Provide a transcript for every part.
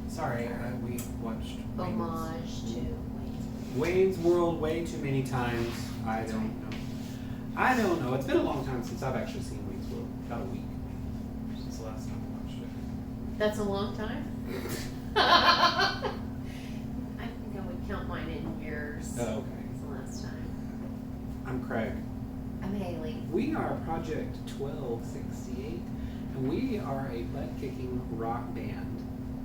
Sorry, we watched Homage to Wayne's World way too many times. I don't know. It's been a long time since I've actually seen Wayne's World. About a week since the last time I watched it. That's a long time? I think I would count mine in years. Oh, okay. It's the last time. I'm Craig. I'm Haley. We are Project 1268, and we are a butt-kicking rock band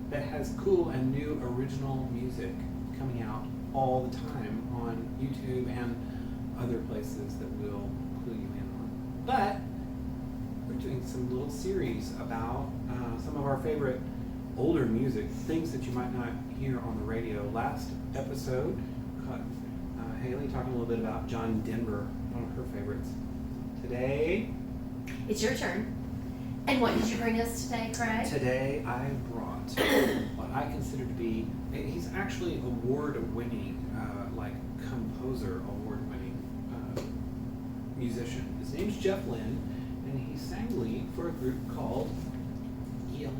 that has cool and new original music coming out all the time on YouTube and other places that we'll clue you in on. But we're doing some little series about some of our favorite older music, things that you might not hear on the radio. Last episode caught Haley talking a little bit about John Denver, one of her favorites. Today, It's your turn. And what did you bring us today, Craig? Today I brought what I consider to be, he's actually award-winning, composer, award-winning musician. His name's Jeff Lynne, and he sang lead for a group called ELO.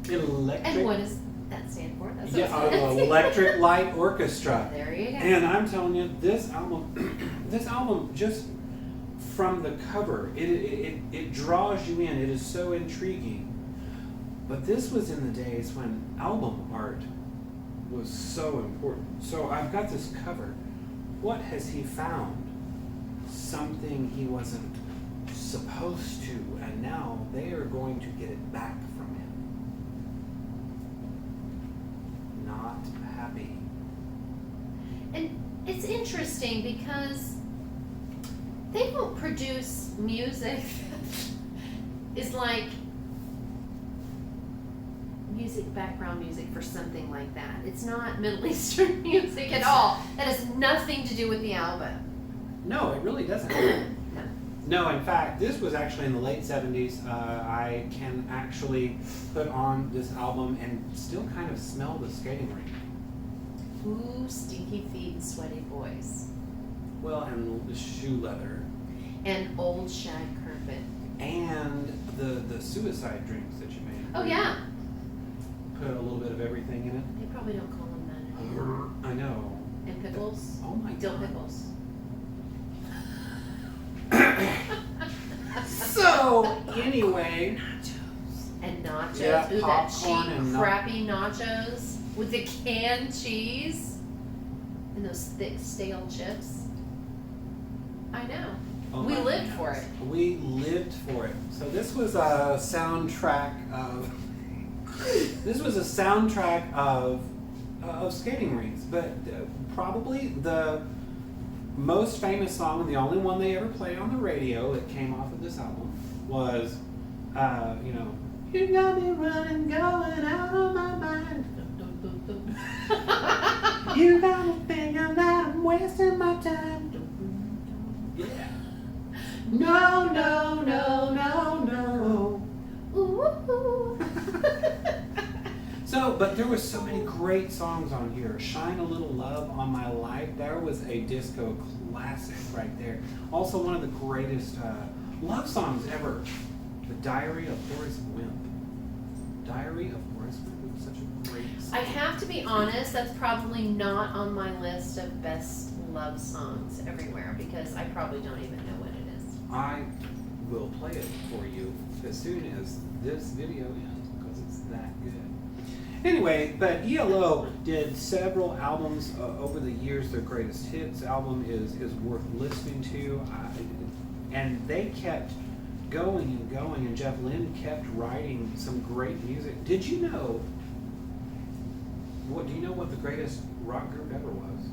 And what does that stand for? That's Electric Light Orchestra. There you go. And I'm telling you, this album just from the cover, it draws you in. It is so intriguing. But this was in the days when album art was so important. So I've got this cover. What has he found? Something he wasn't supposed to, and now they are going to get it back from him. Not happy. And it's interesting because they won't produce music is like background music for something like that. It's not Middle Eastern music at all. That has nothing to do with the album. No, it really doesn't. No, in fact, this was actually in the late 70s. I can actually put on this album and still kind of smell the skating rink. Ooh, stinky feet and sweaty boys. Well, and the shoe leather. And old shag carpet. And the suicide drinks that you made. Oh, yeah. Put a little bit of everything in it. They probably don't call them that anymore. I know. And pickles. Oh my Dill God. pickles. So, anyway. And nachos. Yeah, Ooh, that popcorn cheap, and crappy nachos with the canned cheese and those thick, stale chips. I know. Oh We my lived goodness. for it. We lived for it. So this was a soundtrack of skating rinks, but probably the most famous song and the only one they ever played on the radio that came off of this album was, you got me running, going out of my mind. You got me thinking that I'm wasting my time. Yeah. No, no, no, no, no. Ooh. So, but there was so many great songs on here. Shine a Little Love on My Life. There was a disco classic right there. Also one of the greatest love songs ever. The Diary of Horace Wimp. Diary of Horace Wimp. It was such a great song. I have to be honest, that's probably not on my list of best love songs everywhere because I probably don't even know what it is. I will play it for you as soon as this video ends because it's that good. Anyway, but ELO did several albums over the years. Their greatest hits album is worth listening to. And they kept going and going, and Jeff Lynne kept writing some great music. Do you know what the greatest rock group ever was?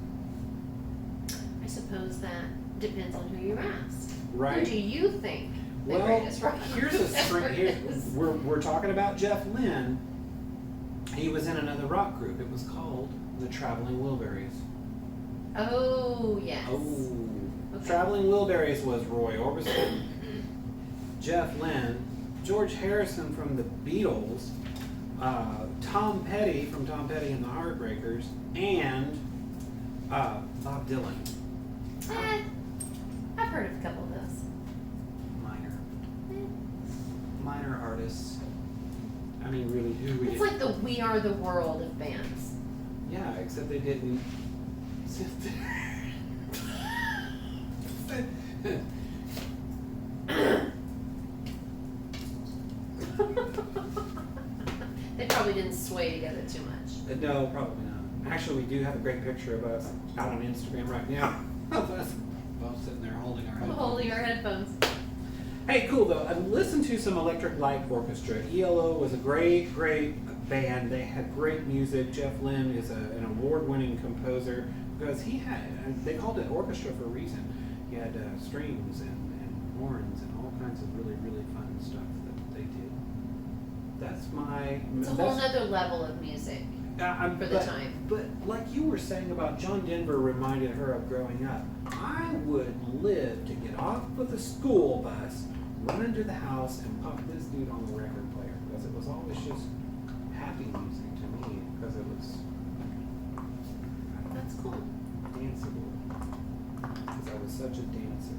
I suppose that depends on who you ask. Right. Who do you think the Well, greatest rock here's group a ever is? we're talking about Jeff Lynne. He was in another rock group. It was called the Traveling Wilburys. Oh, yes. Oh. Okay. Traveling Wilburys was Roy Orbison, Jeff Lynne, George Harrison from the Beatles, Tom Petty from Tom Petty and the Heartbreakers, and Bob Dylan. I've heard of a couple of those. Minor artists. I mean, really, who we It's like the We Are the World of bands. Yeah, except they didn't sit there. They probably didn't sway together too much. No, probably not. Actually, we do have a great picture of us out on Instagram right now of us both sitting there holding our headphones. Holding our headphones. Hey, cool though. I listened to some Electric Light Orchestra. ELO was a great, great band. They had great music. Jeff Lynne is an award-winning composer because they called it orchestra for a reason. He had strings and horns and all kinds of really, really fun stuff that they did. It's a whole nother level of music for the time. But like you were saying about John Denver reminded her of growing up. I would live to get off of the school bus, run into the house, and pop this dude on the record player because it was always just happy music to me because it was That's cool. danceable because I was such a dancer.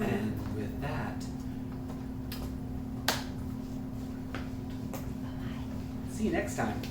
And with that, see you next time.